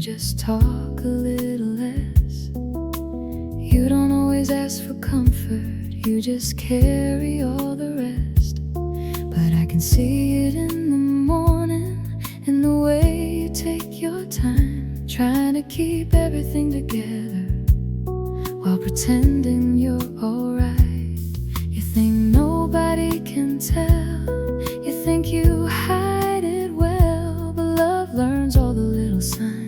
just talk a little less. You don't always ask for comfort, you just carry all the rest. But I can see it in the morning, in the way you take your time, trying to keep everything together while pretending you're alright. You think nobody can tell, you think you hide it well, but love learns all the little signs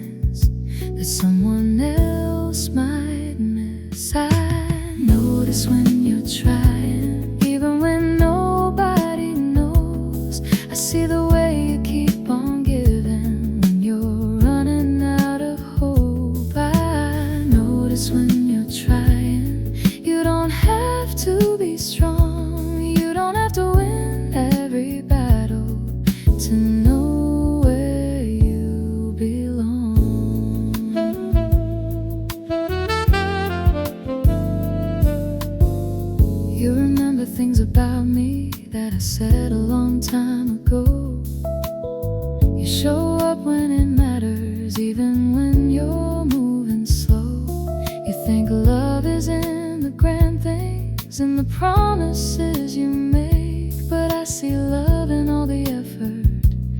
that someone else might miss. I notice when you're trying, even when nobody knows. I see the way you keep on giving when you're running out of hope. I notice when you're trying, you don't have to be strong, you don't have to win every battle to know where you belong. You remember things about me that I said a long time ago. You show up when it matters, even when you're moving slow. You think love is in the grand things, in the promises you make, but I see love in all the effort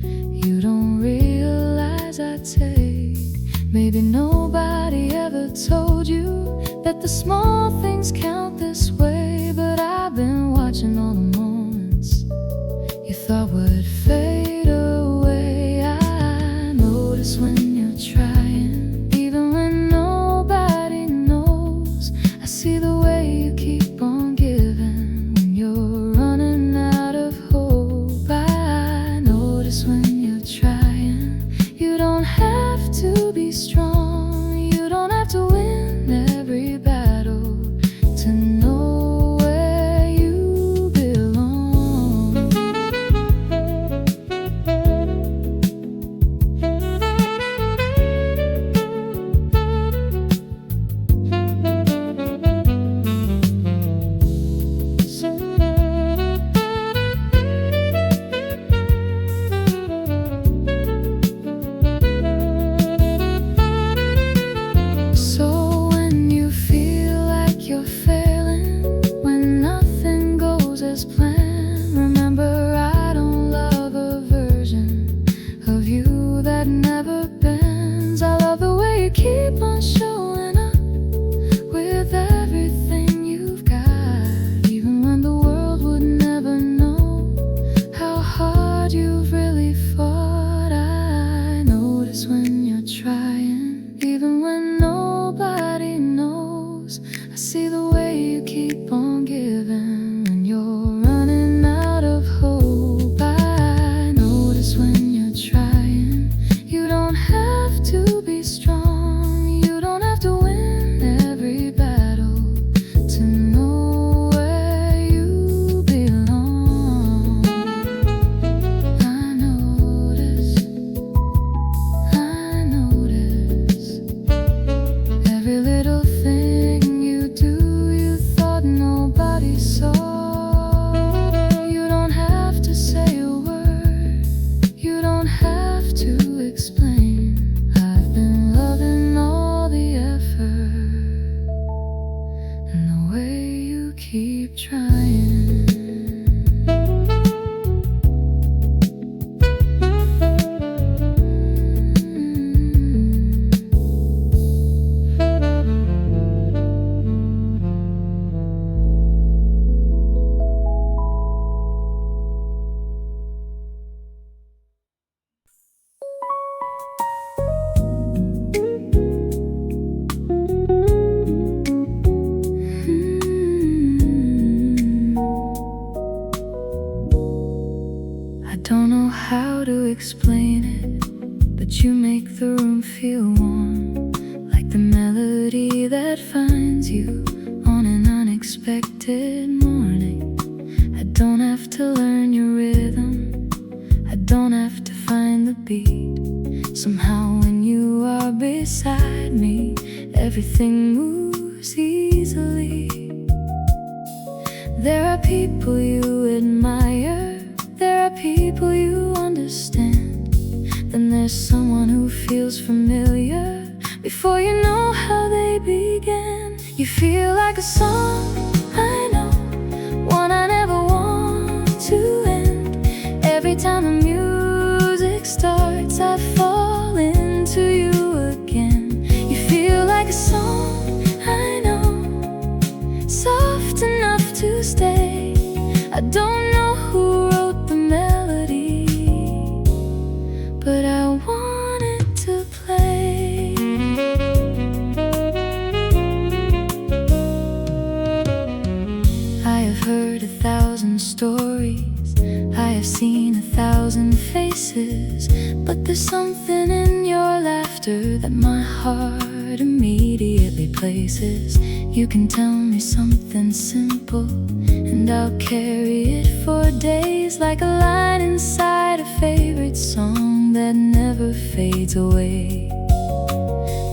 you don't realize I take. Maybe nobody ever told you that the small things count this way, but I've been watching all the moments you thought would fade away. I notice when you're trying, even when nobody knows. I see the way you keep on giving when you're running out of hope. I notice when you're trying, you don't have to be strong, you don't have to win every battle to know where you belong. So when you feel like you're failing, when nothing goes as planned, remember I don't love a version of you that never bends. I love the way you keep on showing up with everything you've got, even when the world would never know how hard you've really fought. I notice when you're trying, even when nobody knows. I see the way you keep on giving when you're running out of hope. I notice when you're trying, you don't have to be strong, you don't have to win every battle to know where you belong. I notice every little thing you do, you thought nobody saw. You don't have to say a word, you don't have to explain. I've been loving all the effort and the way you keep trying. I don't know how to explain it, but you make the room feel warm, like the melody that finds you on an unexpected morning. I don't have to learn your rhythm, I don't have to find the beat. Somehow when you are beside me, everything moves easily. There are people you admire, there are people you understand, then there's someone who feels familiar. feel like a song, I know, one I never want to end. Every time the music starts, I fall into you again. You feel like a song, I know, soft enough to stay. I don't know who wrote the melody, but I want it to play. I have heard 1,000 stories, I have seen 1,000 faces, but there's something in your laughter that my heart immediately places. You can tell me something simple, and I'll carry it for days, like a line inside a favorite song that never fades away.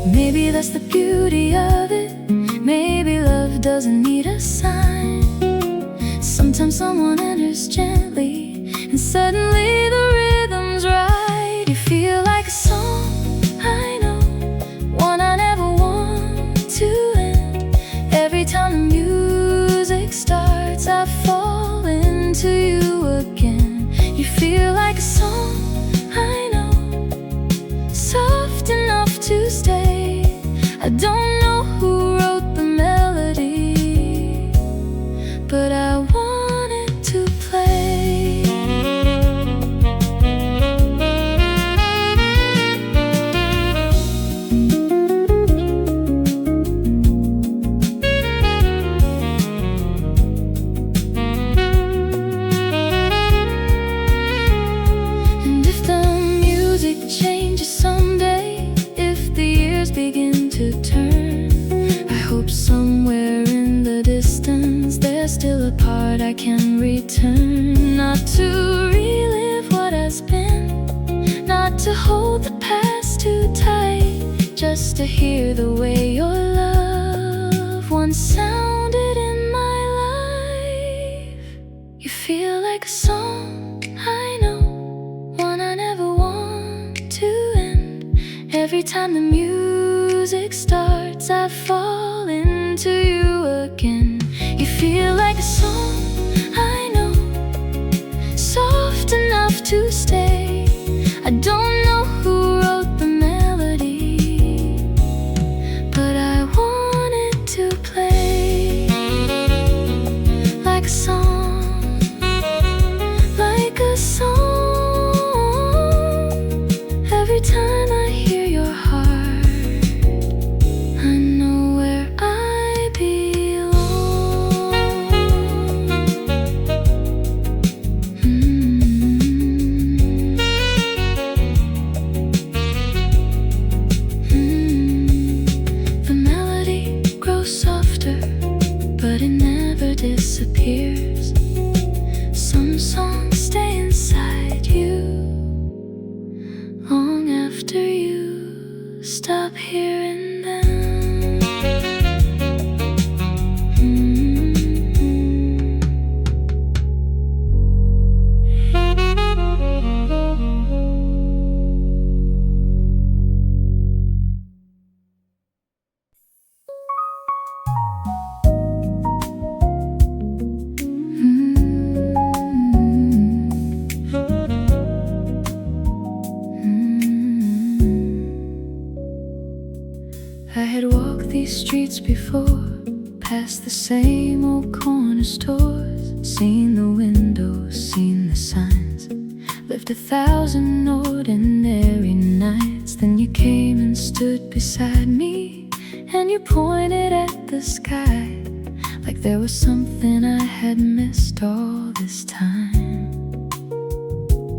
Maybe that's the beauty of it. Maybe love doesn't need a sign. Sometimes someone enters gently, and suddenly the rhythm's right. You feel like a song, I know, one I never want to end. Every time the music starts, I fall into you again. You feel like a song, I know, soft enough to stay. I don't know who wrote the melody, but I want it to play. And if the music changes someday, if the years begin to turn, I hope somewhere in the distance there's still a part I can return. Not to relive what has been, not to hold the past too tight, just to hear the way your love once sounded in my life. You feel like a song, I know, one I never want to end. Every time the music starts, I fall into you again. You feel like a song, I know, soft enough to stay. I don't know who wrote the melody, but I want it to play. Like a song, like a song. Every time I hear your heart, I know where I belong. The melody grows softer, but it never disappears. Some songs stay inside you long after you stop hearing them. I had walked these streets before, past the same old corner stores, seen the windows, seen the signs, lived 1,000 ordinary nights. Then you came and stood beside me, and you pointed at the sky, like there was something I had missed all this time.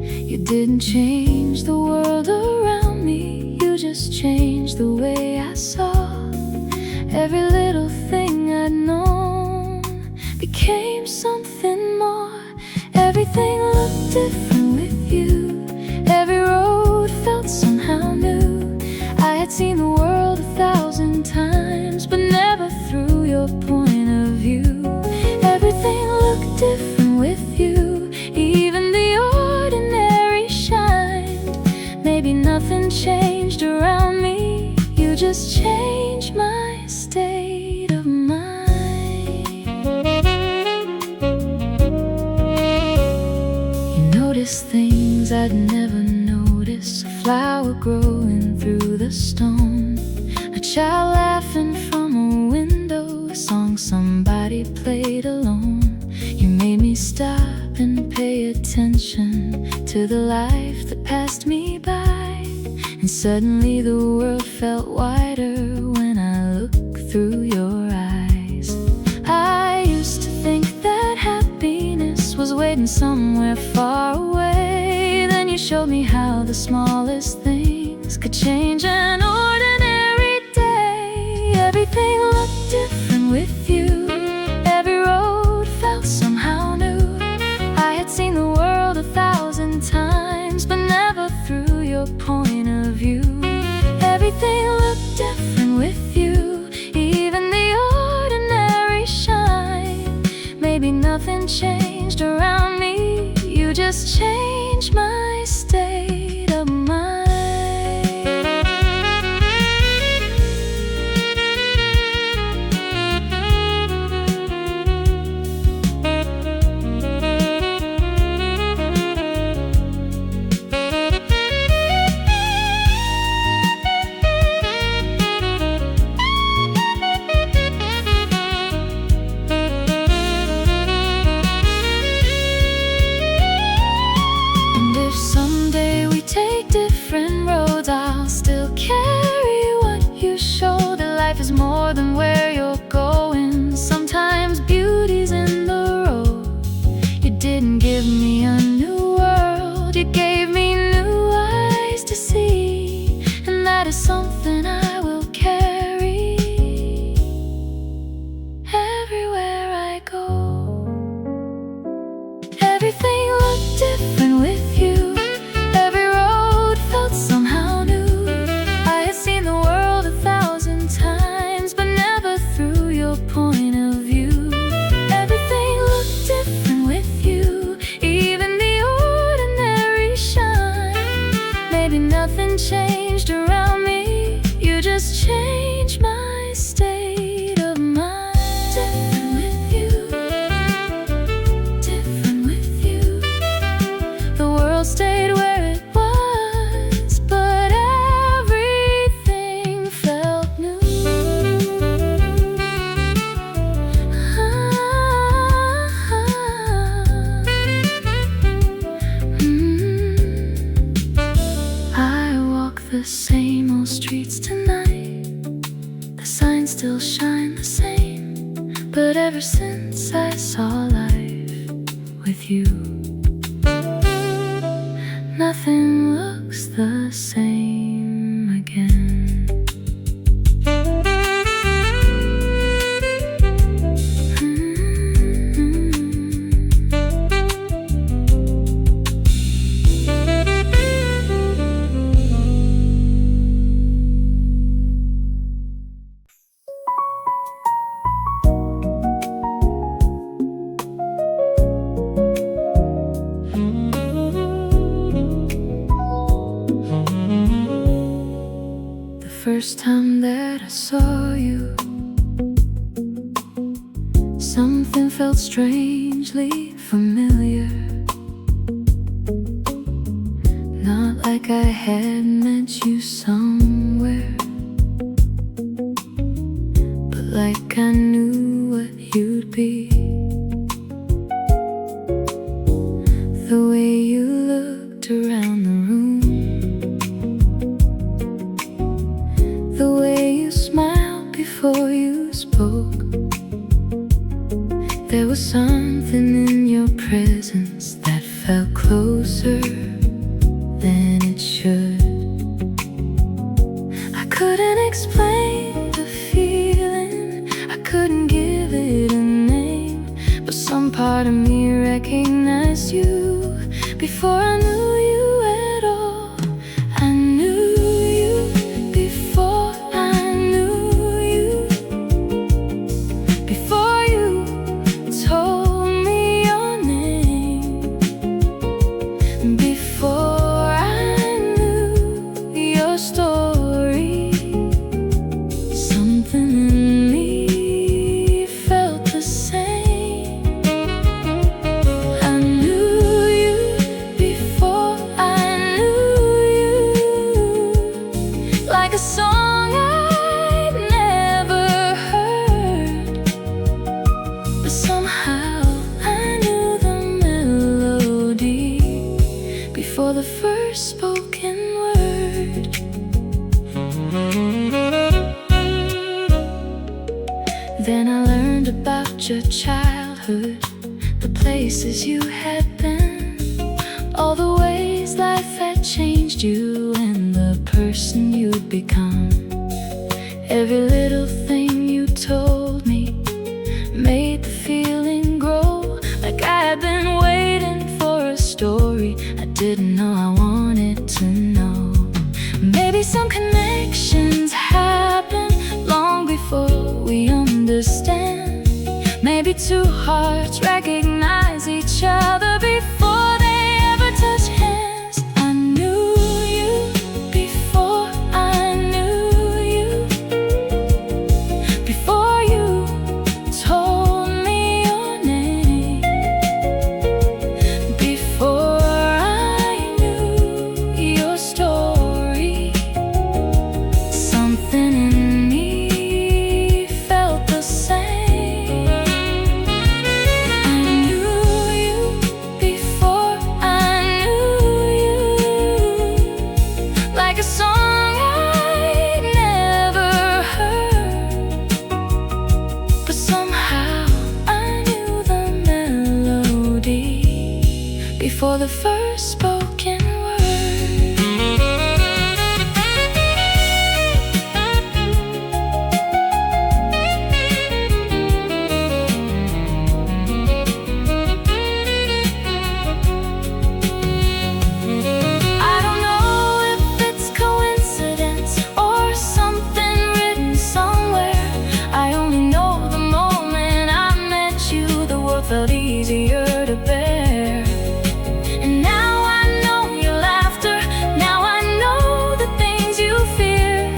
You didn't change the world around me, you just changed the way I saw. Every little thing I'd known became something more. Everything looked different with you. Every road felt somehow new. I had seen the world 1,000 times, but never through your point of view. Everything looked different with you. Even the ordinary shined. Maybe nothing changed around me, you just changed my state of mind. I'd never notice a flower growing through the stone, a child laughing from a window, a song somebody played alone. You made me stop and pay attention to the life that passed me by, and suddenly the world felt wider when I looked through your eyes. I used to think that happiness was waiting somewhere far away. Then you showed me how the smallest things could change an ordinary day. Everything looked different with you. Every road felt somehow new. I had seen the world 1,000 times, but never through your point of view. Everything looked different with you, even the ordinary shine. Maybe nothing changed around me, you just changed my state of mind. Different roads, I'll still carry what you show. That life is more than where you're going. Sometimes beauty's in the road. You didn't give me a new world, you gave me new eyes to see, and that is something I will carry everywhere I go. Everything looked different with you. Somehow new. I had seen the world 1,000 times, but never through your point of view. Everything looked different with you, even the ordinary shine. Maybe nothing changed around me, you just changed my state of mind. Different with you, different with you. The world stayed where it was, but everything felt new. I walk the same old streets tonight. The signs still shine the same, but ever since I saw life with you, nothing looks the same again. First time that I saw you, something felt strangely familiar. Not like I had met you somewhere, but like I knew what you'd be. The way you looked around the room, the way you smiled before you spoke. There was something in your presence that felt closer than it should. I couldn't explain the feeling, I couldn't give it a name, but some part of me recognized you before I knew you at all. I knew you before I knew you, before you told me your name, before I knew your story. Something in me felt the same. I knew song I'd never heard, but somehow I knew the melody before the first spoken word. Then I learned about your childhood, the places you had been, all the ways life had changed you, and the person you'd become. Every little thing you told me made the feeling grow, like I had been waiting for a story I didn't know I wanted to know. Maybe some connections happen long before we understand. Maybe two hearts recognize each other before they ever touch hands. I knew you before I knew you, before you told me your name, before I knew your story. Something in me felt the same. I knew you before I knew you, like a song I'd never heard, but somehow I knew the melody before the first spoken word. I don't know if it's coincidence or something written somewhere. I only know the moment I met you, the world felt easier to bear. And now I know your laughter, now I know the things you fear.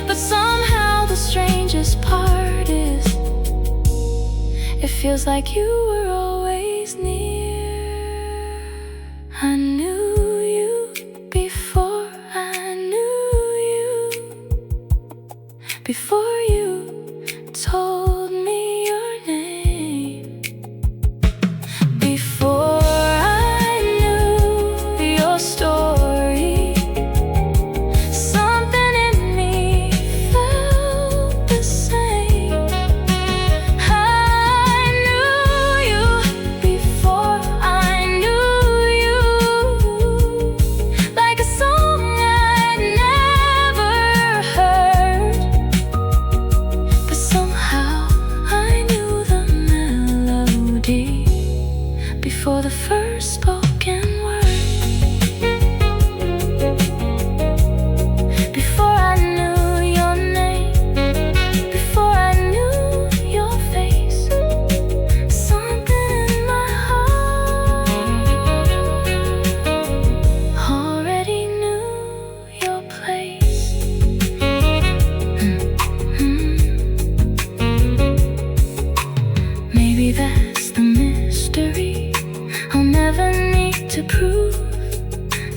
But somehow the strangest part is, it feels like you were always near. I knew you before I knew you, before you told me your name, before I knew your story. Something in me felt the same. I knew you before I knew you, like a song I'd never heard, but somehow I knew the melody before the first spoken word. Before I knew your name, before I knew your face, something in my heart already knew your place. Maybe that's the mystery I'll never need to prove.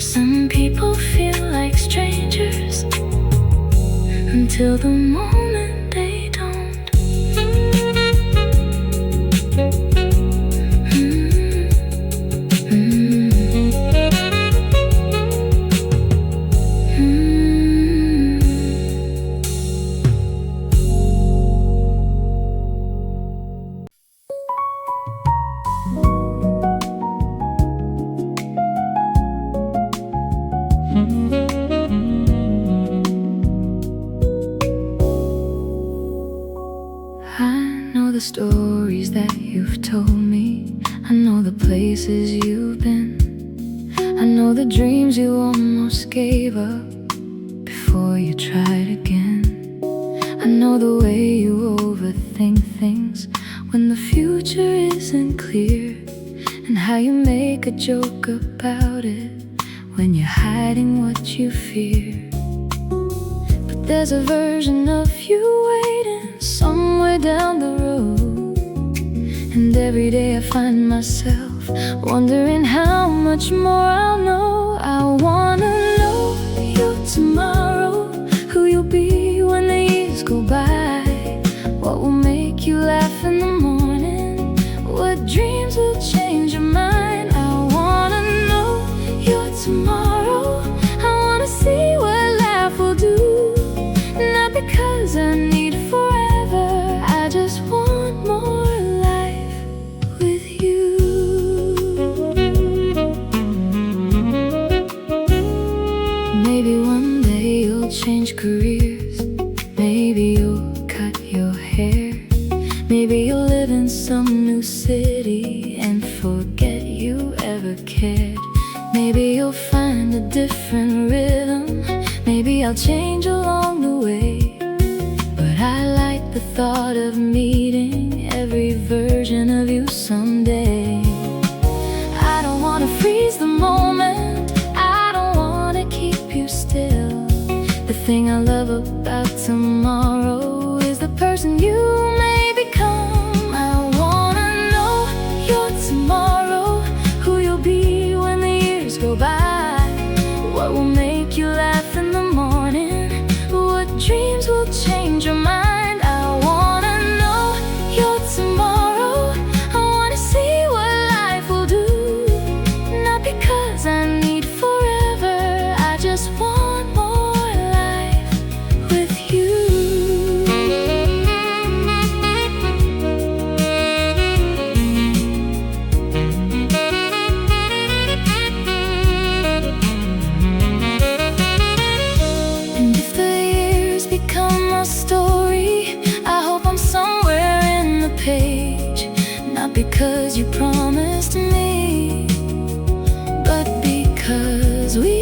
Some people feel like strangers until the moment they don't. I know the stories that you've told me, I know the places you've been, I know the dreams you almost gave up before you tried again. I know the way you overthink things when the future isn't clear, and how you make a joke about it when you're hiding what you fear. But there's a version of you waiting somewhere down the road, and every day I find myself wondering how much more I'll know. I wanna know you tomorrow, who you'll be go by? What will make you laugh in the morning? What dreams will change your mind? I wanna know your tomorrow. I wanna see what life will do. Not because I need forever, I just want more life with you. Maybe one day you'll change careers. Maybe you'll cut your hair. Maybe you'll live in some new city and forget you ever cared. Maybe you'll find a different rhythm. Maybe I'll change along the way. But I like the thought of meeting every version of you someday. I don't wanna freeze the moment. I don't wanna keep you still. The thing I love about tomorrow is the person you may become. I wanna know your tomorrow, who you'll be when the years go by. What will make you laugh in the morning? What dreams will change your mind? I wanna know your tomorrow. I wanna see what life will do. Not because I need forever, I just want more life with you. And if the years become a story, I hope I'm somewhere in the page. Not because you promised me, but because we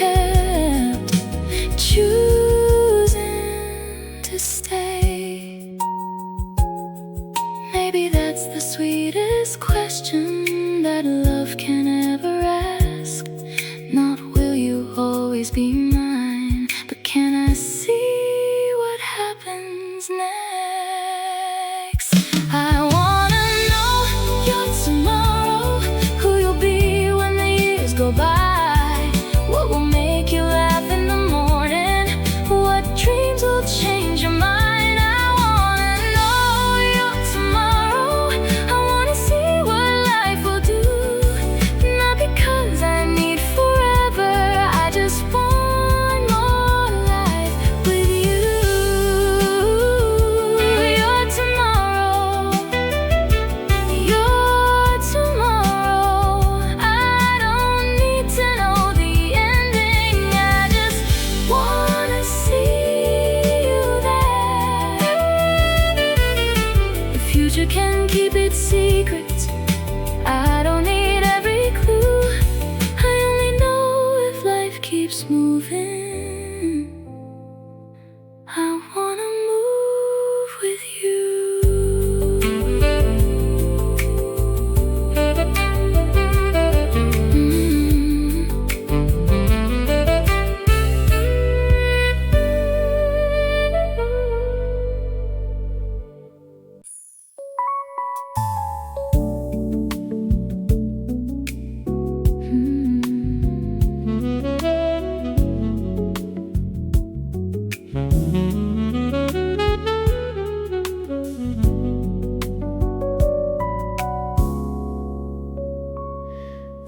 kept choosing to stay. Maybe that's the sweetest question that love can ever ask. Not will you always be mine, but can I see what happens next? I wanna know your tomorrow, who you'll be when the years go by. What will make you laugh in the morning? What dreams will change your mind? I wanna know your tomorrow. I wanna see what life will do. Not because I need forever, I just want more life with you. Your tomorrow, your tomorrow. I don't need to know the ending, I just wanna see you there. The future can keep its secrets. I don't need every clue. I only know if life keeps moving. I wanna move with you.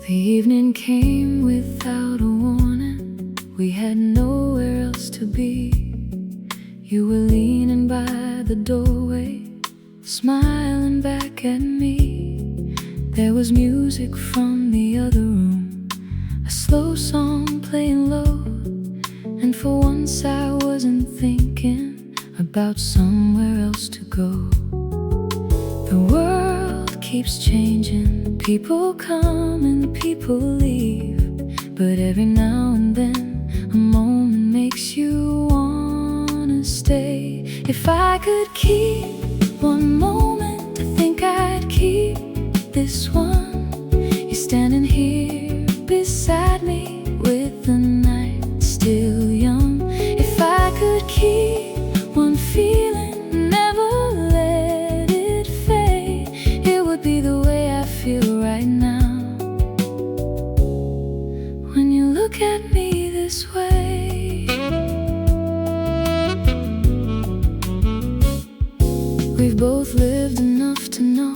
The evening came without a warning. We had nowhere else to be. You were leaning by the doorway, smiling back at me. There was music from the other room, a slow song playing low. And for once I wasn't thinking about somewhere else to go. The world keeps changing, people come and people leave. But every now and then a moment makes you wanna stay. If I could keep one moment, I think I'd keep this one. You're standing here beside me with the night still young. If I could keep one feeling, never let it fade, it would be the way I feel right now. When you look at me this way, both lived enough to know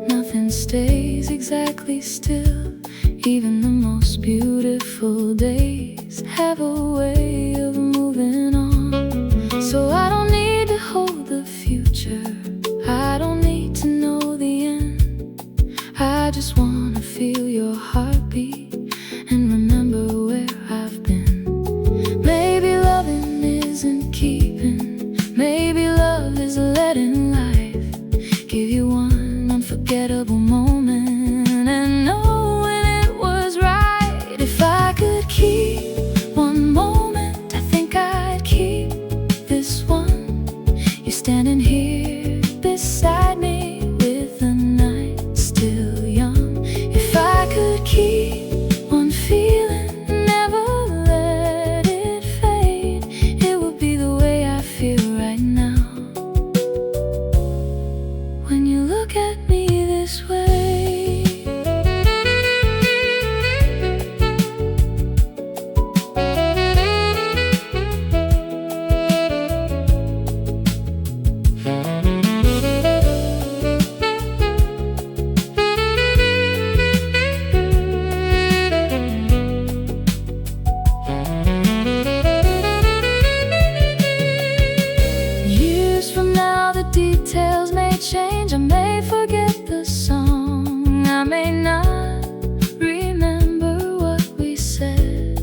nothing stays exactly still. Even the most beautiful days have a way of moving on. So I don't need to hold the future, I don't need to know the end. I just wanna feel your heartbeat and remember where I've been. Maybe loving isn't keeping, maybe love is letting life give you one unforgettable moment and knowing it was right. If I could keep one moment, I think I'd keep this one. You're standing here beside me with the night still young. If I could keep one feeling, never let it fade, it would be the way I feel right now. When you look at me this way, years from now the details may change. I may forget the song, I may not remember what we said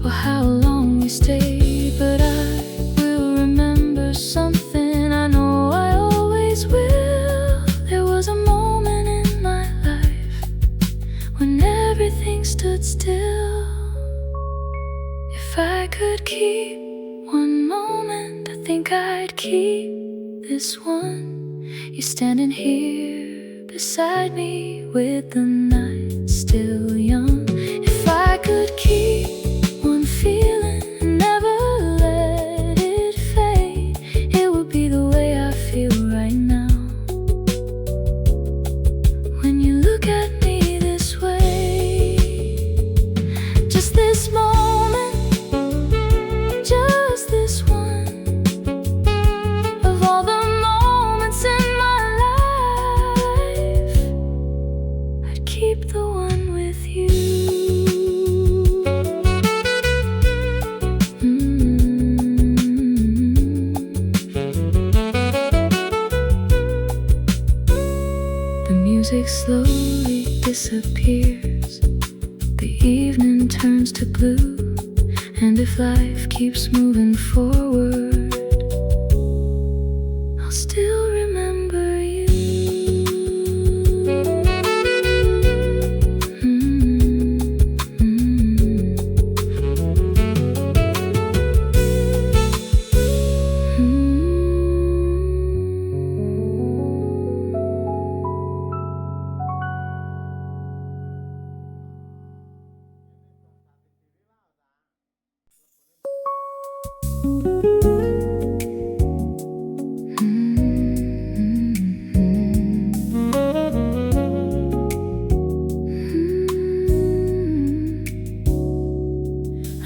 or how long we stayed, but I will remember something, I know I always will. There was a moment in my life when everything stood still. If I could keep one moment, I think I'd keep this one. You're standing here beside me with the night still young. If I could keep one feeling and never let it fade, it would be the way I feel right now. When you look at me this way, just this moment, just this one, of all the moments in my life, I'd keep the one with you. The music slowly disappears, the evening turns to blue, and if life keeps moving forward, I'll still remember you.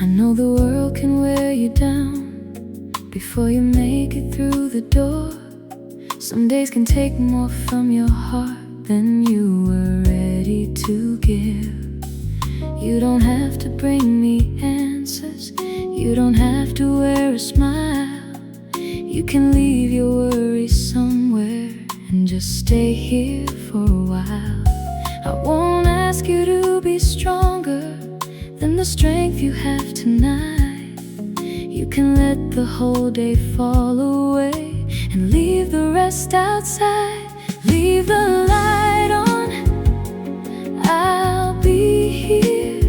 I know the world can wear you down before you make it through the door. Some days can take more from your heart than you were ready to give. You don't have to bring me answers, you don't have to wear a smile. You can leave your worries somewhere and just stay here for a while. I won't ask you to be stronger than the strength you have tonight. You can let the whole day fall away and leave the rest outside. Leave the light on, I'll be here.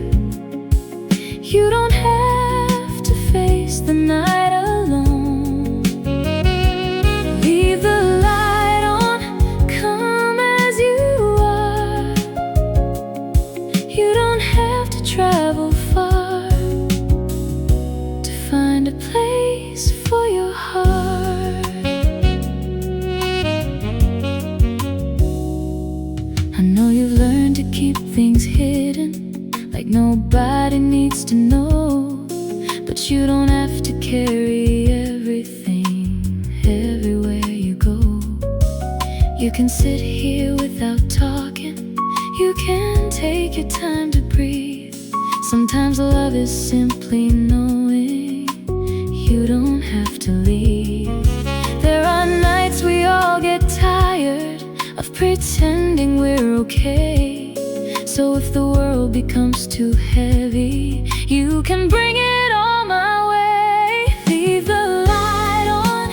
You don't have to face the night alone. Leave the light on, come as you are. You don't have to travel far to find a place for your heart. I know you've learned to keep things hidden, like nobody needs to know. But you don't have to carry everything everywhere you go. You can sit here without talking. You can take your time to breathe. Sometimes love is simply knowing you don't have to leave. There are nights we all get tired of pretending we're okay. So if the world becomes too heavy, you can bring it all my way. Leave the light on,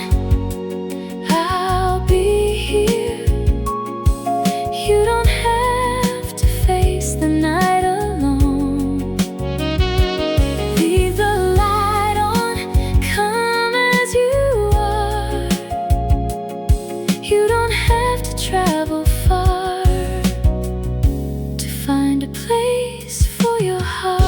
I'll be here. You don't have to face the night alone. Leave the light on, come as you are. You don't have to travel far to find a place for your heart.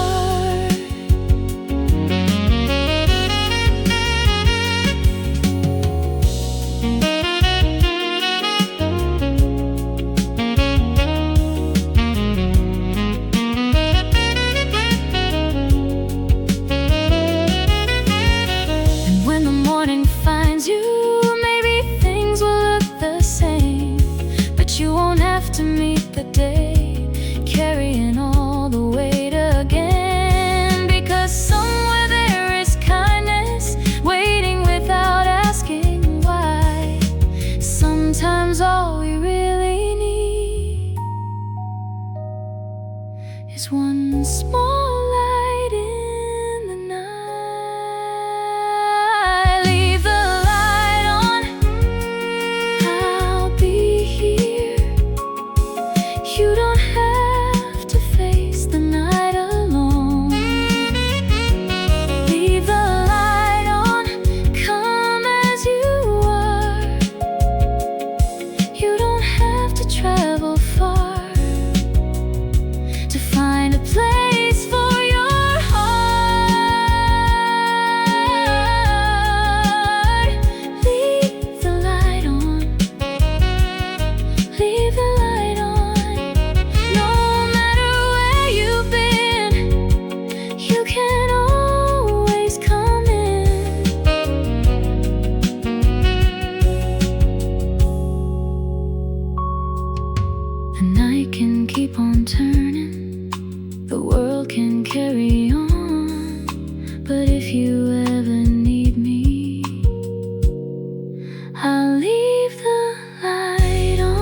And when the morning finds you, maybe things will look the same, but you won't have to meet the day carrying all the weight again. Because somewhere there is kindness waiting without asking why. Sometimes all we really need is one small light in the night. Leave the light on, I'll be here. You don't have to face the night alone. Leave the light on, come as you are. You don't have to travel far to find a place for your heart. Leave the light on, leave the light on. No matter where you've been, you can always come in. The night can keep on turning, the world can carry on. But if you ever need me, I'll leave the light on.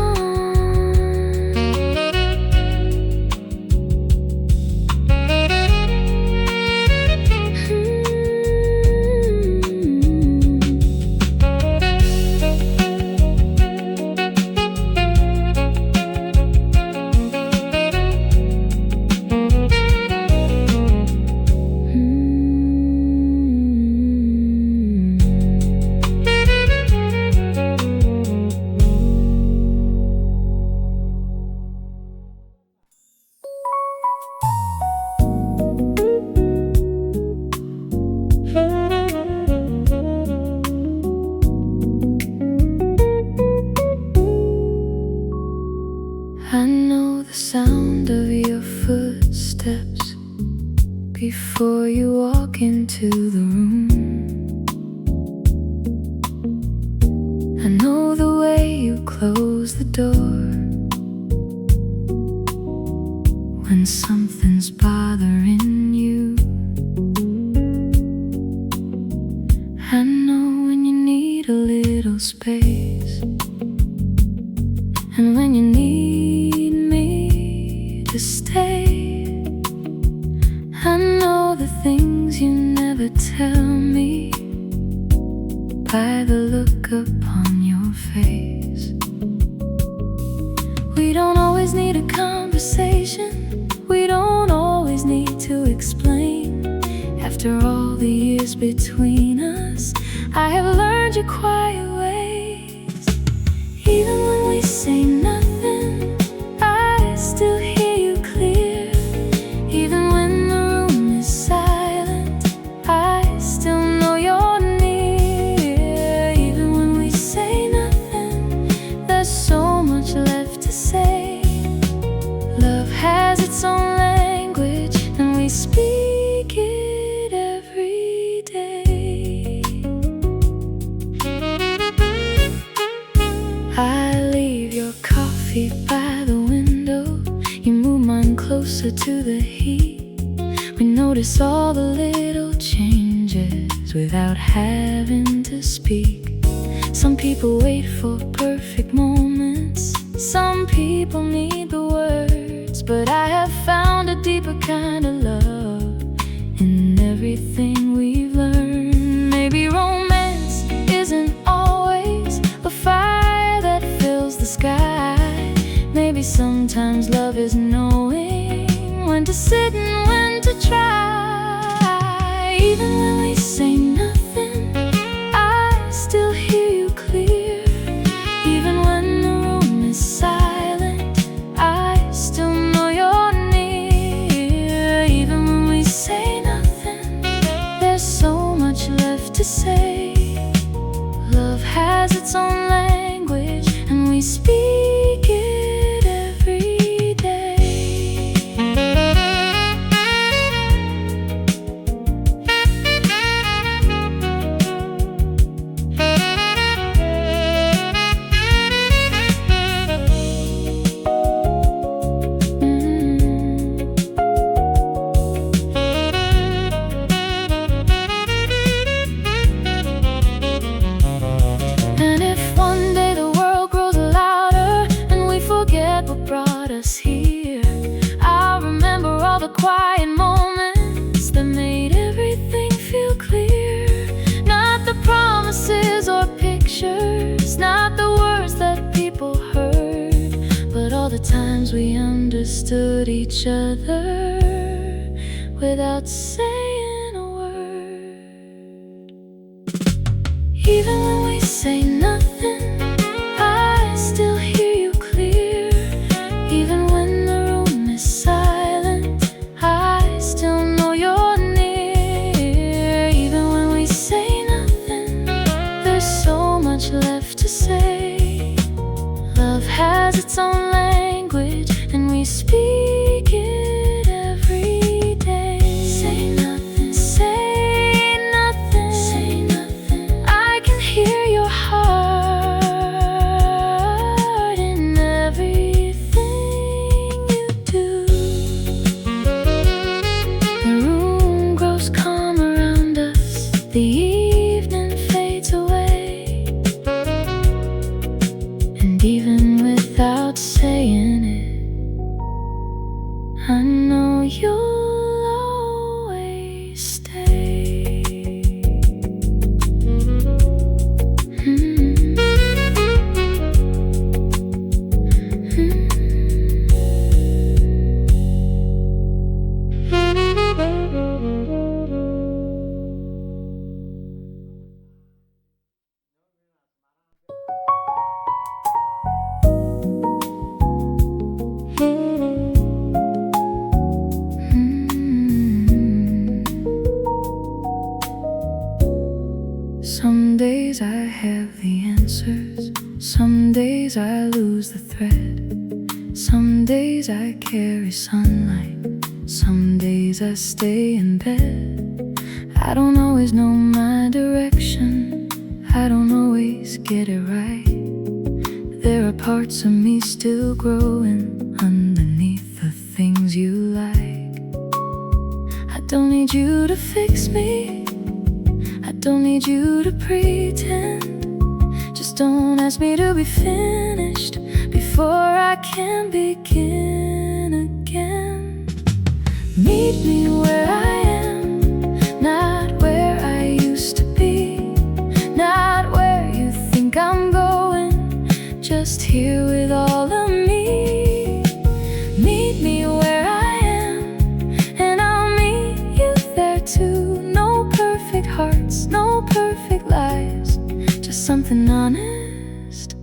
I know the sound of your footsteps before you walk into the room. I know the way you close the door when something's bothering you. I know when you need a little space, and when you need me to stay. I know the things you never tell me by the look upon your face. We don't always need a conversation, we don't always need to explain. After all the years between us, I have learned your quiet ways. Even when we say nothing, I still hear you clear. Even when the room is silent, I still know you're near. Even when we say nothing, there's so much left to say. Love has its own language, and we speak it every day. to the heat. We notice all the little changes without having to speak. Some people wait for perfect moments, some people need the words, but I have found a deeper kind of love in everything we've learned. Maybe romance isn't always a fire that fills the sky. Maybe sometimes love is knowing when to sit and when to try. Even when we say nothing, I still hear you clear. Even when the room is silent, I still know you're near. Even when we say nothing, there's so much left to say. Love has its own language, and we speak it every day. And if one day the world grows louder and we forget what brought us here, I'll remember all the quiet moments that made everything feel clear. Not the promises or pictures, not the words that people heard, but all the times we understood each other without saying a word. Even when we say nothing, I still hear you clear. Even when the room is silent, I still know you're near. Even when we say nothing, there's so much left to say. Love has its own language, and we speak it every day. Say nothing, say nothing, say nothing. I can hear your heart in everything you do. The room grows calm around us, the evening fades away, and even without saying it, I know you'll always stay. Some days I have the answers, some days I lose the thread. Some days I carry sunlight, some days I stay in bed. I don't always know my direction, I don't always get it right. There are parts of me still growing underneath the things you like. I don't need you to fix me, I don't need you to pretend. Just don't ask me to be finished before I can begin again. Meet me where I am, not where I used to be, not where you think I'm going, just here with all of me. Meet me where I am, and I'll meet you there too. No perfect hearts, no perfect lives, just something honest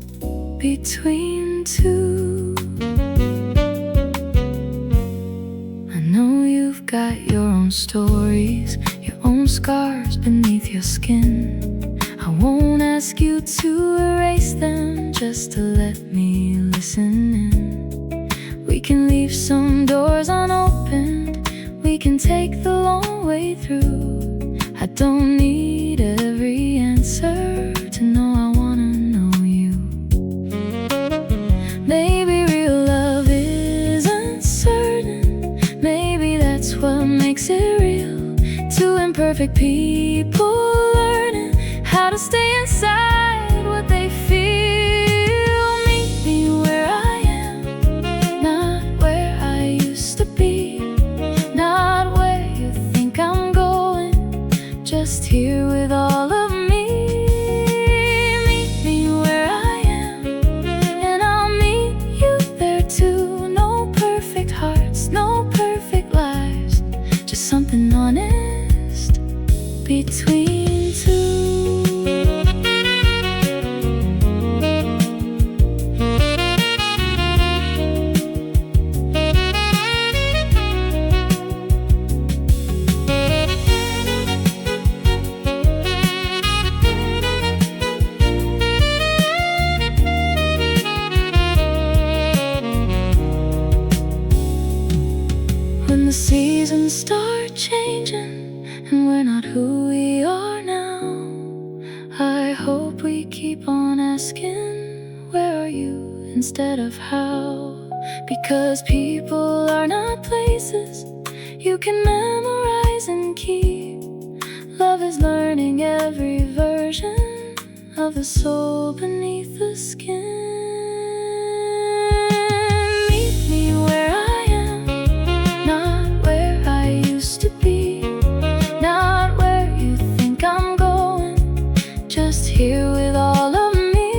between two. I know you've got your own stories, your own scars beneath your skin. I won't ask you to erase them, just to let me listen in. We can leave some doors unopened, we can take the long way through. I don't need every answer to know I wanna know you. Maybe real love isn't certain, maybe imperfect people learning how to stay inside what they feel. Meet me where I am, not where I used to be, not where you think I'm going, just here with all of me. Meet me where I am, and I'll meet you there too. No perfect hearts, no perfect lives, just something honest between two. When the seasons start changing and we're not who we are now, I hope we keep on asking, where are you, instead of how. Because people are not places you can memorize and keep. Love is learning every version of the soul beneath the skin. Meet me where I am, not where I used to be, not where you think I'm going, just here with all of me.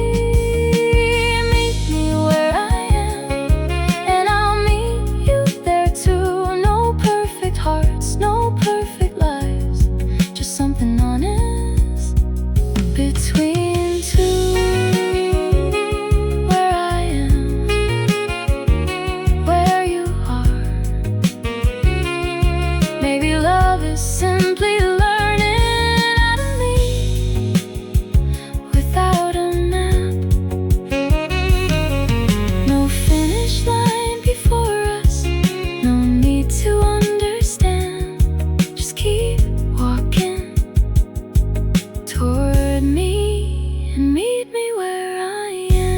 Meet me where I am, and I'll meet you there too. No perfect hearts, no perfect lives, just something honest between two. Where I am, where you are. Maybe love is simply learning how to lead without a map. No finish line before us, no need to understand. Just keep walking toward me and meet me where I am.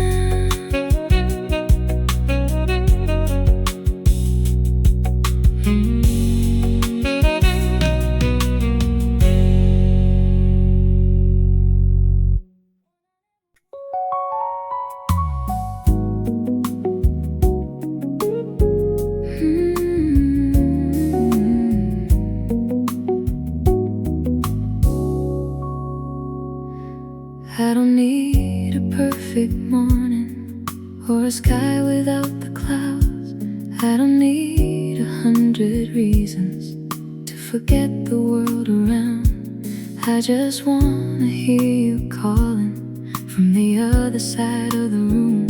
I don't need a perfect morning or a sky without the clouds. I don't need 100 reasons to forget the world around. I just wanna hear you calling from the other side of the room,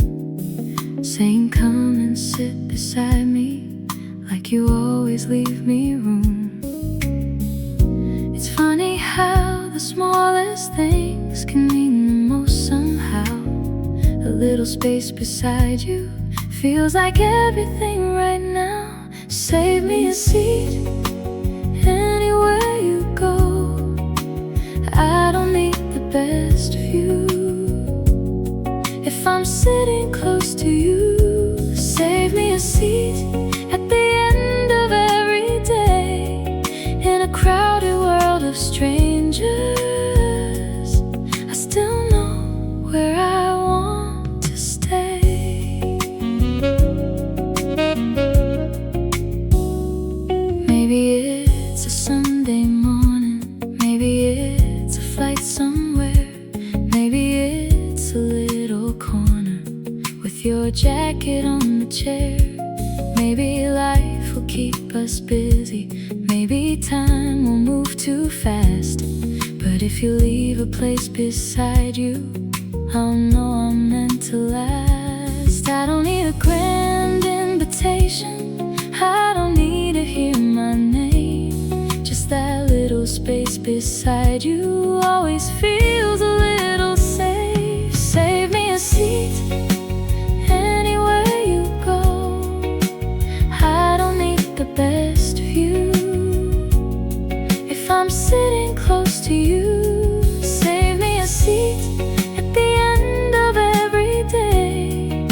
saying come and sit beside me, like you always leave me room. It's funny how the smallest things can mean the most somehow. A little space beside you feels like everything right now. Save me a seat anywhere you go. I don't need the best view if I'm sitting close to you. Save me a seat at the end of every day. In a crowded world of strangers, I still know where I want to stay. Maybe it's a Sunday morning, maybe it's a flight somewhere, maybe it's a little corner with your jacket on the chair. Maybe life will keep us busy, maybe time will move too fast. But if you leave a place beside you, I'll know I'm meant to last. I don't need a grand invitation, I don't need to hear my name. Just that little space beside you always feels a little safe. Save me a seat anywhere you go. I don't need the best view if I'm sitting close to you. Save me a seat at the end of every day.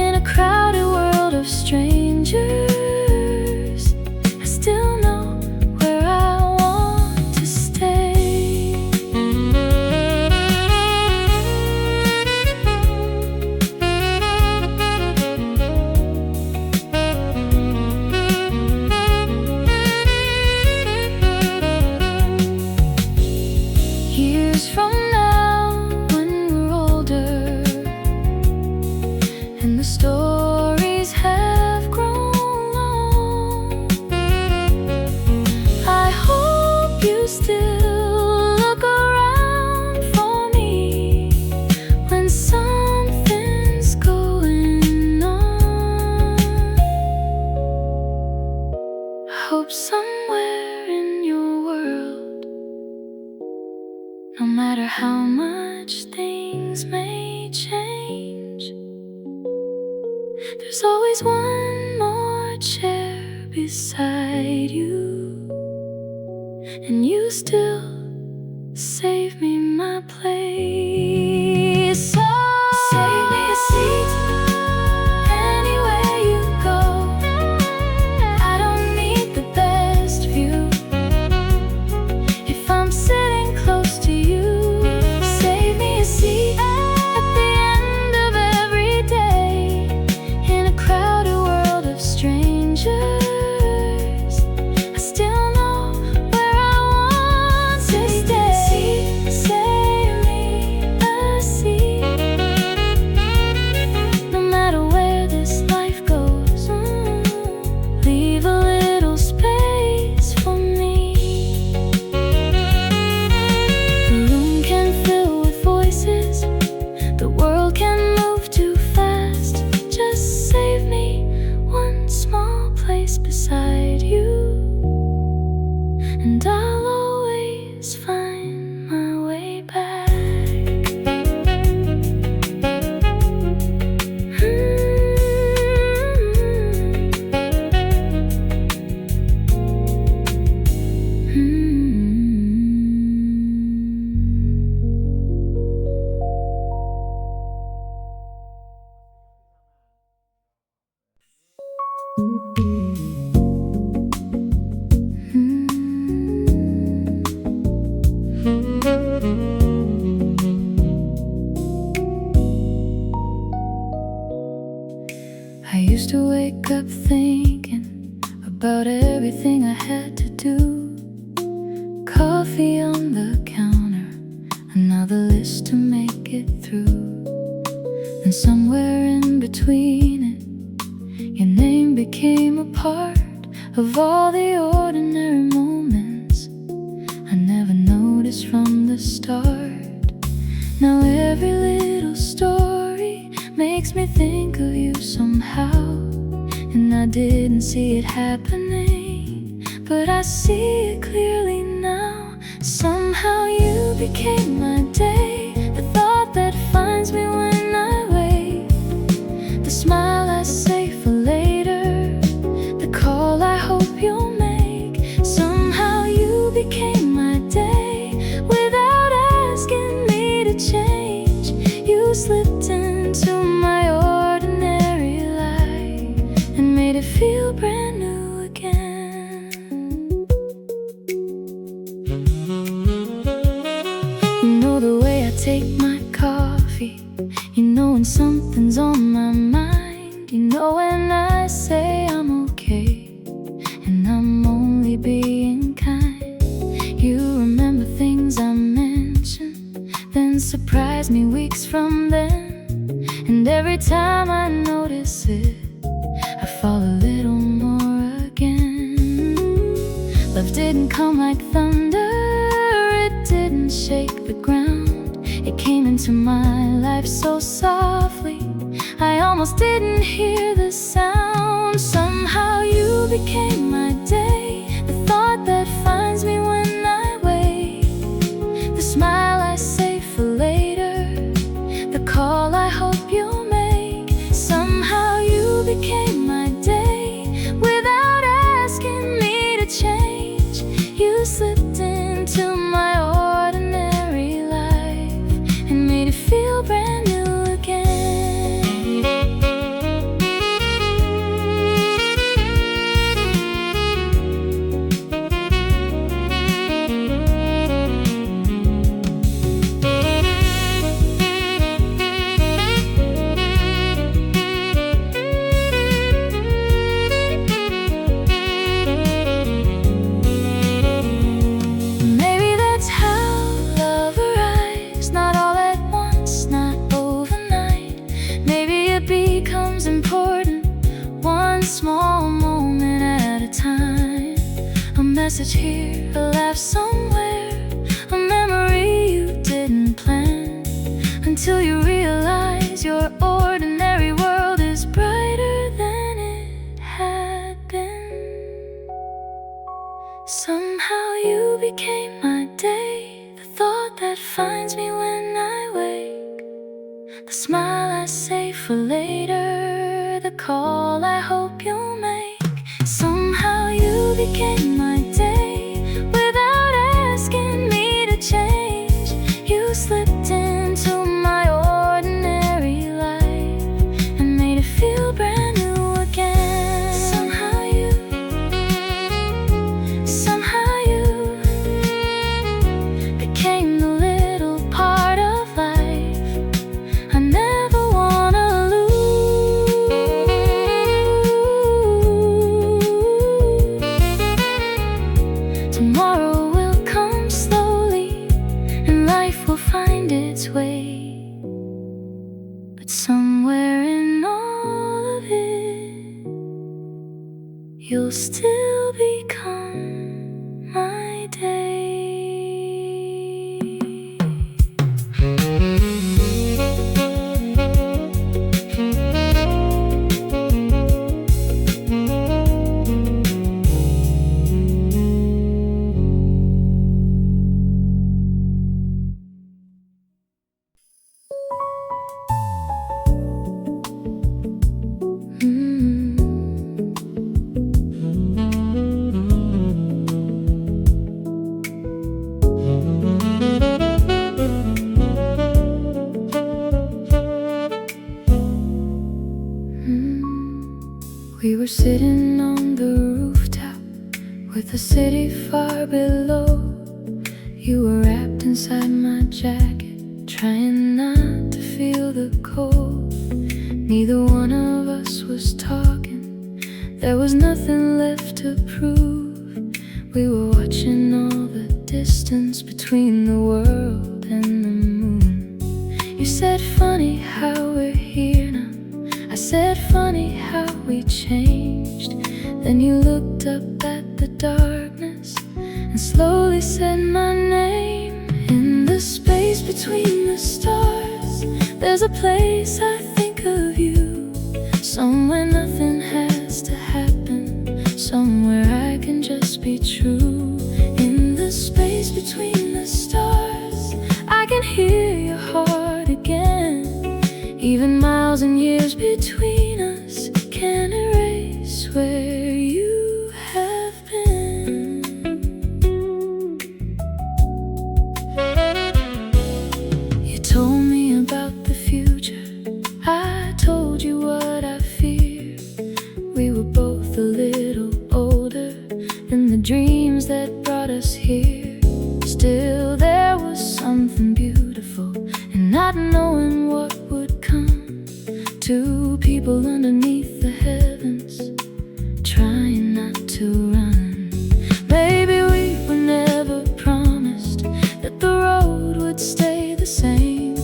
In a crowded world of strangers, I still know where I want to stay. things may change. There's always one more chair beside you, and you still save me my place. So save me a seat anywhere you go. I don't need the best view. If I'm sitting close to you, save me a seat at the end of every day. In a crowded world of strangers, I still know where I want to stay. Save me a seat. No matter where this life goes, leave a little space for me. The room can fill with voices, the world can move too fast. Just save me one small place beside you, and I'll always find my way back. I used to wake up thinking about everything I had to do. Coffee on the counter, another list to make it through. And somewhere in between it, your name became a part of all the ordinary moments I never noticed from the start. Now every little story makes me think of you somehow, and I didn't see it happening, but I see it clearly now. Somehow you became my day, the thought that finds me when I wake, the smile I save for later, the call I hope you'll make. Somehow you became my day, without asking me to change. You slipped into my ordinary life and made it feel brand new again. You know the way I take my coffee, you know when something's on my mind, you know when I say I'm okay and I'm only being kind. You remember things I mentioned, then surprise me weeks from then. And every time I notice it, I fall a little more again. Love didn't come like thunder, it didn't shake the ground. It came into my life so softly, I almost didn't hear the sound. Somehow you became my day, the thought that finds me when I wake, the smile I save for later, the call I hope you'll make. Somehow you became my day, without asking me to change. You slipped into my ordinary life and made it feel brand new again. Maybe that's how love arrives, not all at once, not overnight. Maybe it becomes important, one small moment at a time. A message here, a laugh somewhere, a memory you didn't plan, until you realize your ordinary world is brighter than it had been. Somehow you became my day, the thought that finds me when I wake, The smile I save for later, the call I hope you'll make. Somehow you became my day without asking me to change. You slipped into my ordinary life and made it feel brand new again. Somehow you became the little part of life I never wanna lose. Tomorrow will come slowly and life will find its way, but somewhere in all of it, you'll still become my day. We were sitting on the rooftop with the city far below. You were wrapped inside my jacket, trying not to feel the cold. Neither one of us was talking, there was nothing left to prove. We were watching all the distance between the world and the moon. You said, funny how we're here now. I said, funny how we changed. Then you looked up at the darkness and slowly said my name. In the space between the stars, there's a place I think of you. Somewhere nothing has to happen, somewhere I can just be true. In the space between the stars, I can hear your heart again. Even miles and years between us can't erase where you have been. You told me about the future, I told you what I fear. We were both a little older than the dreams that brought us here. Still there was something beautiful in not knowing what would come. Two people underneath the heavens, trying not to run. Maybe we were never promised that the road would stay the same,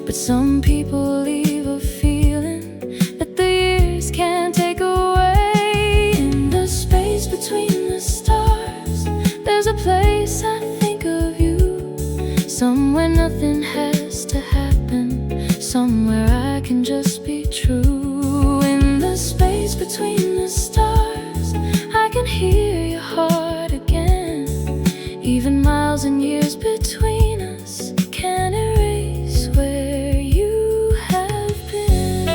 but some people leave a feeling that the years can't take away. In the space between the stars, there's a place I think of you. Somewhere nothing has to happen, somewhere I can just be true. In the space between the stars, I can hear your heart again. Even miles and years between us can't erase where you have been.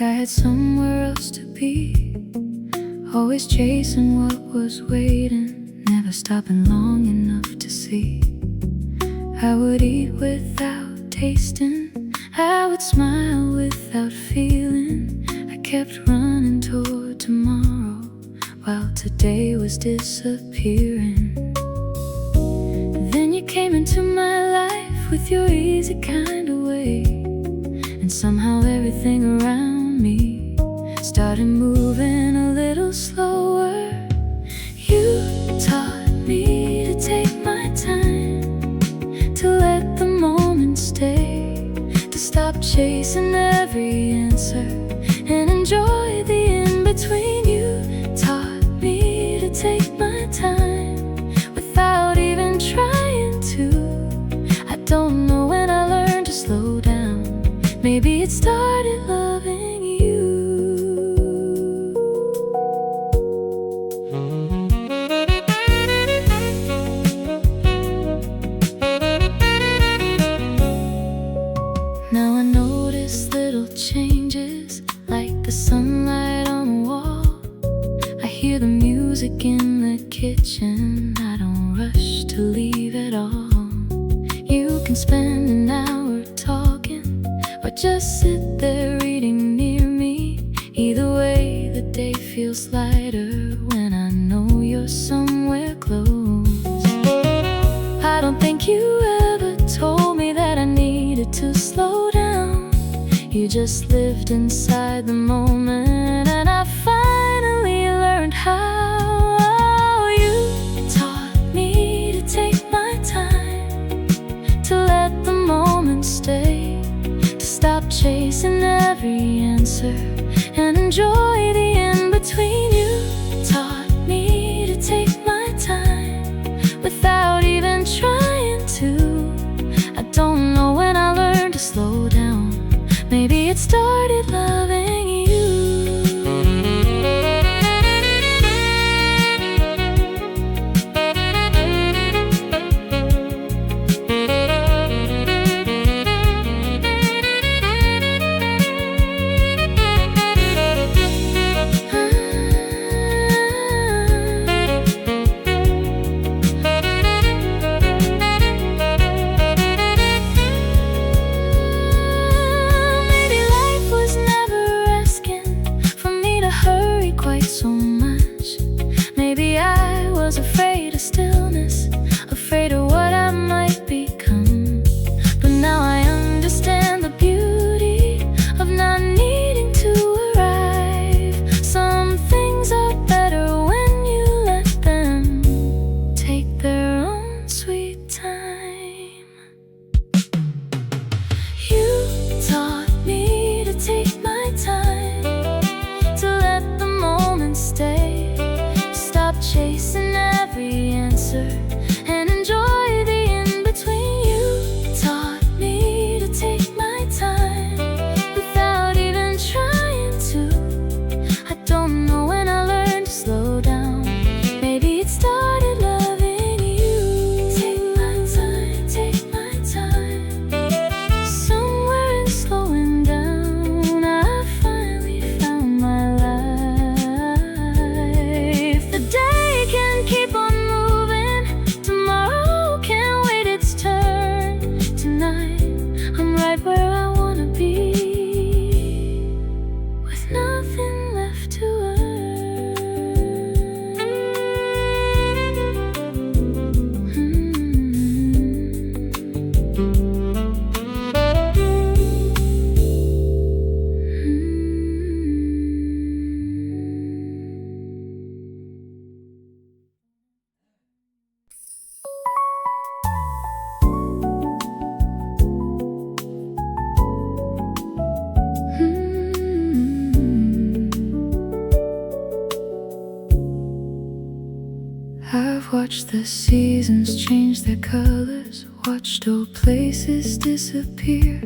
I had somewhere else to be, always chasing what was waiting, never stopping long enough to see. I would eat without tasting, I would smile without feeling. I kept running toward tomorrow while today was disappearing. Then you came into my life with your easy kind of way, and somehow everything around me started moving a little slower. You taught me to take my time, to let the moment stay, to stop chasing every answer and enjoy the in-between. You taught me to take my time without even trying to. I don't know when I learned to slow down, maybe it started loving you. Now I notice little changes, like the sunlight on the wall. I hear the music in the kitchen, I don't rush to leave at all. You can spend an hour talking, or just sit there reading near me. Either way, the day feels lighter when I know you're somewhere close. I don't think you ever told me that I needed to slow down. You just lived inside the moment, and I finally learned how. You taught me to take my time, to let the moment stay, to stop chasing every answer and enjoy the in-between. You taught me to take my time without even trying to. I don't know when I learned to slow down, maybe it started loving you. So much. Maybe I was afraid of stillness, afraid of what I might become. But now I understand the beauty of not needing to arrive. Some things are better when you let them take their own sweet time. You taught me to take my time, to let the moment stay, stop chasing every answer and enjoy the in-between. You taught me to take my time without even trying to. I don't know when I learned to slow down, maybe it started loving you. Take my time, take my time. Somewhere in slowing down, I finally found my life. The day can keep on moving, tomorrow can't wait its turn. Tonight, I'm right where I wanna be, with nothing left to I've watched the seasons change their colors, watched old places disappear.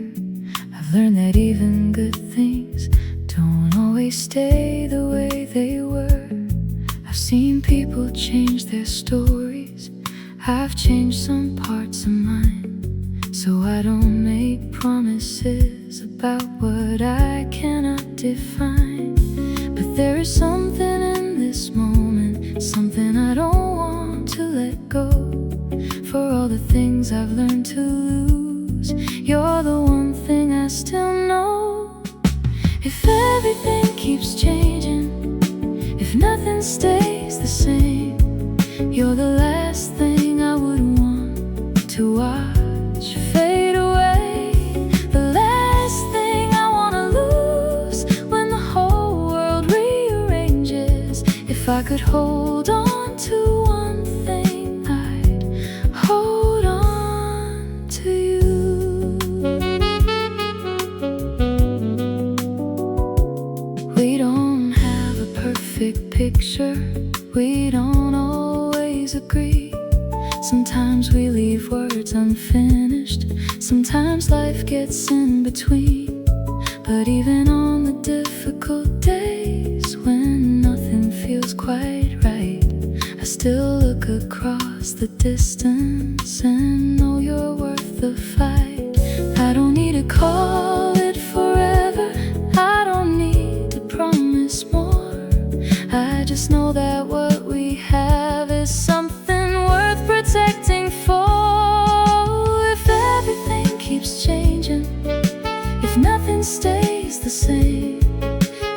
I've learned that even good things don't always stay the way they were. I've seen people change their stories, I've changed some parts of mine. So I don't make promises about what I cannot define. But there is something in this moment, something I don't want to let go. For all the things I've learned to lose, you're the one thing I still know. If everything keeps changing, if nothing stays the same, you're the last thing I would want to watch fade away. The last thing I wanna lose when the whole world rearranges. If I could hold on to one thing, I'd hold on to you. We don't have a perfect picture, we don't always agree. Sometimes we leave words unfinished, sometimes life gets in between. But even on the difficult days when nothing feels quite right, I still look across the distance and know you're worth the fight. I don't need to call it forever, I don't need to promise more. I just know that what we have is something worth protecting for. If everything keeps changing, if nothing stays the same,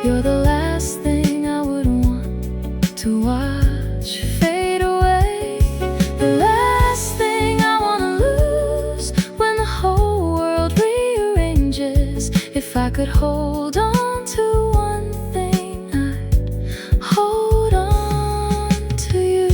you're the last thing I would want to watch fade away. The last thing I wanna lose when the whole world rearranges. If I could hold on to one thing, I'd hold on to you.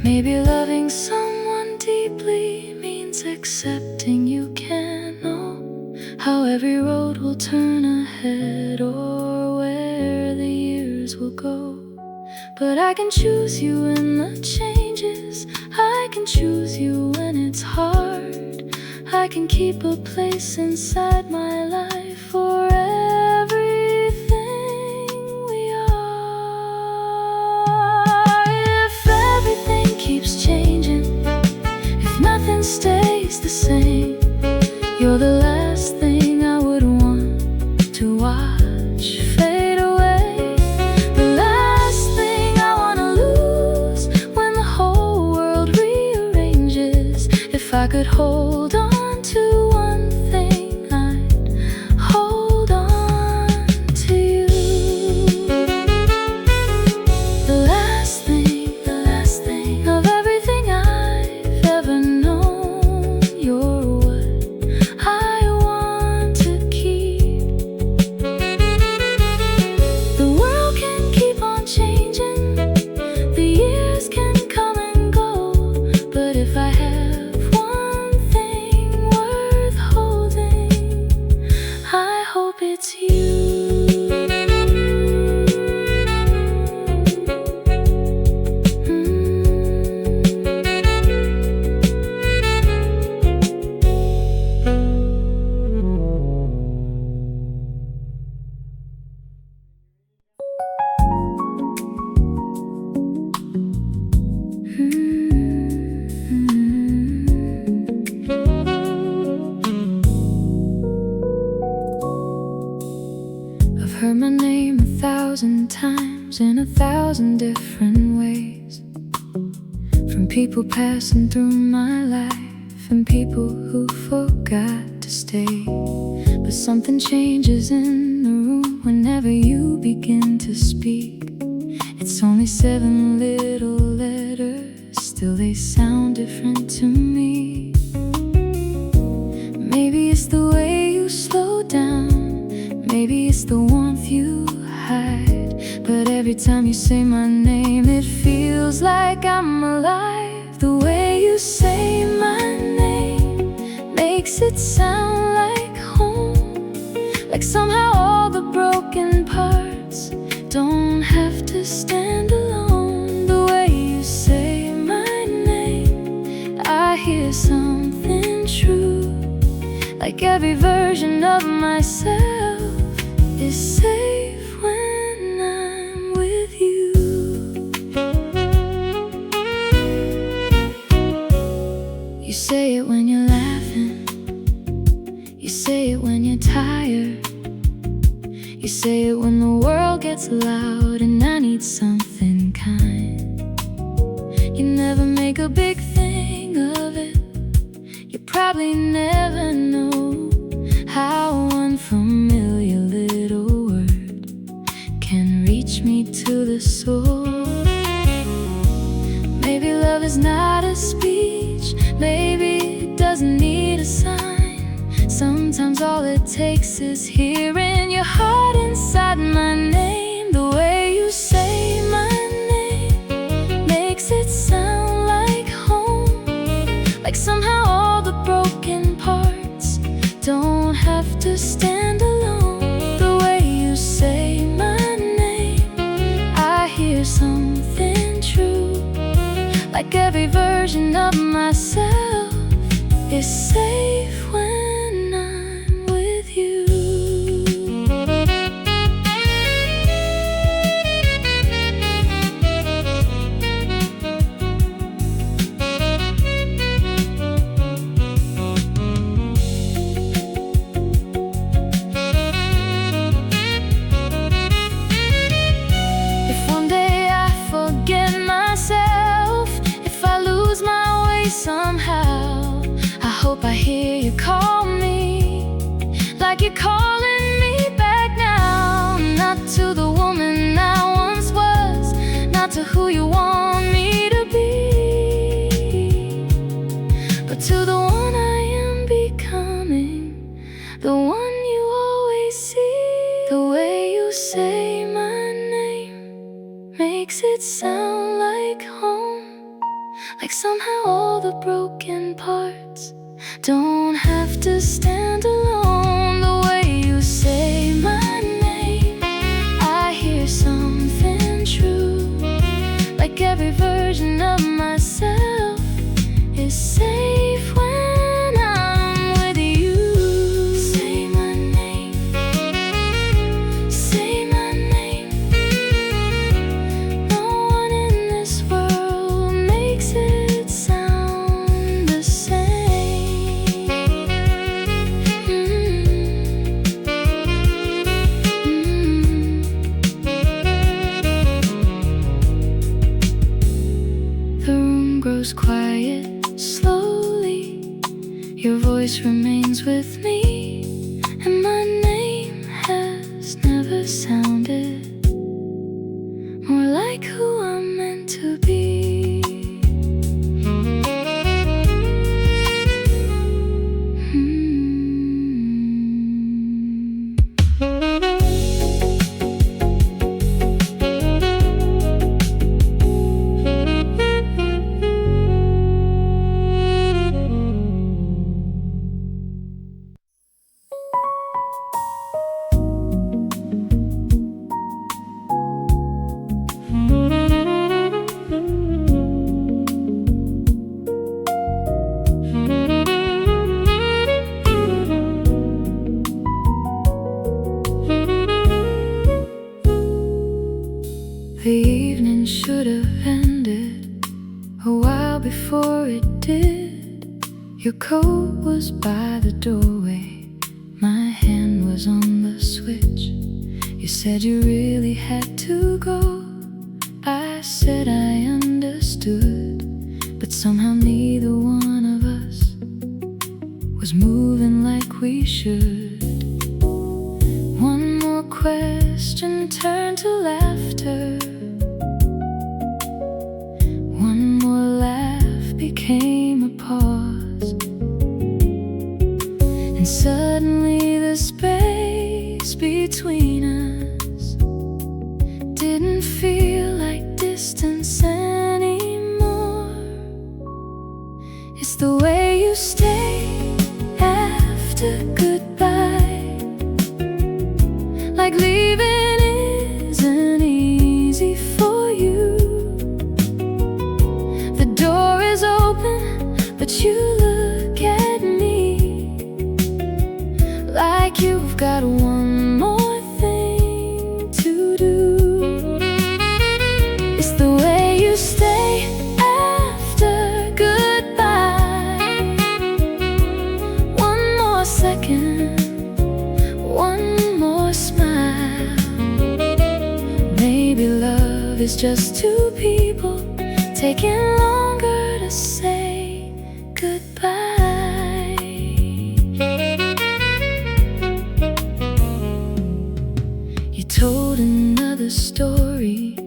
Maybe loving someone deeply means accepting you can't know how every road will turn ahead or where the years will go. But I can choose you in the changes, I can choose you when it's hard. I can keep a place inside my life for everything we are. If everything keeps changing, if nothing stays the same, you're the last thing I would want to watch fade away. The last thing I wanna lose when the whole world rearranges. If I could hold on to one thing, I'd hold on to you. The last thing of everything I've ever known. You're what I want to keep. The world can keep on changing, the years can come and go, but if I have one thing worth holding, I hope it's you. I've heard my name 1,000 times in 1,000 different ways, from people passing through my life and people who forgot to stay. But something changes in the room whenever you begin to speak. It's only 7 little letters, still they sound different to me. Maybe it's the way you slow down, maybe it's the warmth you hide, but every time you say my name it feels like I'm alive. The way you say my name makes it sound like home, like somehow all the broken parts don't have to stand alone. The way you say my of myself is safe when I'm with you. You say it when you're laughing, you say it when you're tired, you say it when the world gets loud and I need something kind. You never make a big thing of it, you probably never know how one familiar little word can reach me to the soul. Maybe love is not a speech, maybe it doesn't need a sign. Sometimes all it takes is hearing your heart inside my name. The way you say my name makes it sound like home, like somehow all the broken parts don't have to stand alone. The way you say my name, I hear something true, like every version of myself is safe when I'm with you. If one day I forget myself, if I lose my way somehow, I hope I hear you call me, like you're calling me back now. Not to the woman I once was, not to who you want me to be, but to the one I am becoming, the one you always see. The way you say my name makes it sound like home, like somehow all the broken parts don't have to stand alone. The way you say my name, I hear something true, like every version of myself is safe when I'm with you. Say my name, say my name. No one in this world makes it sound the same. The room grows quiet slowly, your voice remains with me, and my name has never sounded more like who I'm meant to be. The evening should have ended a while before it did. Your coat was by the doorway, my hand was on the switch. You said you really had to go, I said I understood, but somehow neither one of us was moving like we should. One more question turned to laughter, one more laugh became a pause, and suddenly the space between us didn't feel like distance anymore. It's the way you stay after goodbye, like leaving isn't easy for you. The door is open, but you look at me like like you've got one more thing to do. It's the way you stay after goodbye. One more second, one more smile. Maybe love is just two people taking longer to say goodbye. You told another story,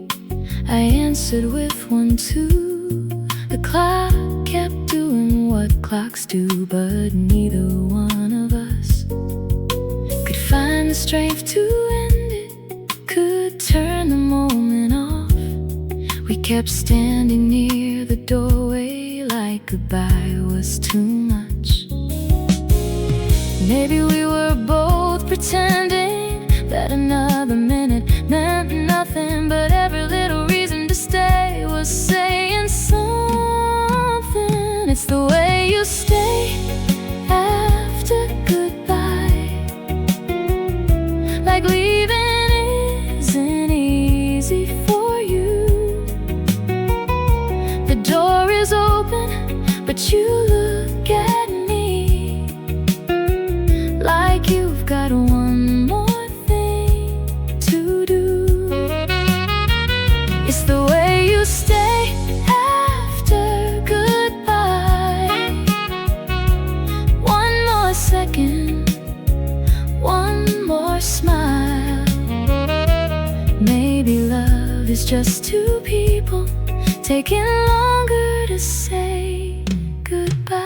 I answered with one too. The clock kept doing what clocks do, but neither one of us could find the strength to end it, could turn the moment off. We kept standing near the doorway like goodbye was too much. Maybe we were both pretending that another minute meant nothing, but every little reason to stay was saying something. It's the way you stay after goodbye, like leaving isn't easy for you. The door is open, but you look at me like you've got one more thing to do. It's the way you stay after goodbye. One more second, one more smile. Maybe love is just two people taking longer to say goodbye.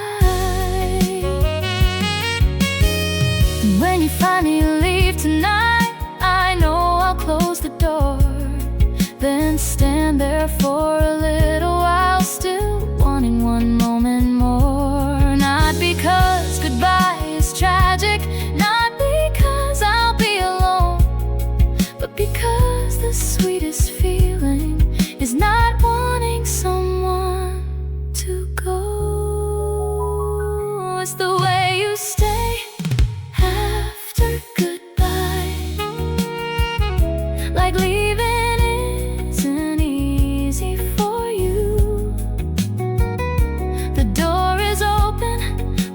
And when you finally leave tonight, I know I'll close the door, then stand there for a little while, still wanting one moment more. Not because goodbye is tragic, not because I'll be alone, but because the sweetest feeling is not wanting someone to go. It's the way you stay after goodbye, like leaving isn't easy for you. The door is open,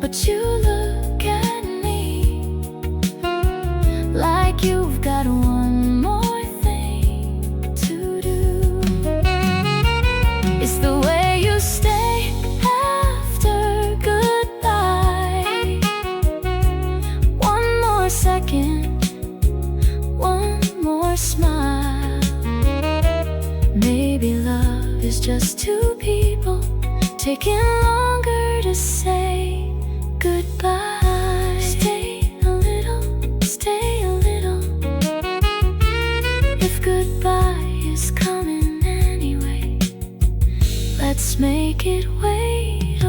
but you look at me like you've got one more thing to do. It's the way you stay after goodbye. One more second, one more smile. Maybe love is just two people taking longer to say goodbye. Stay a little, stay a little. If goodbye is coming anyway, let's make it wait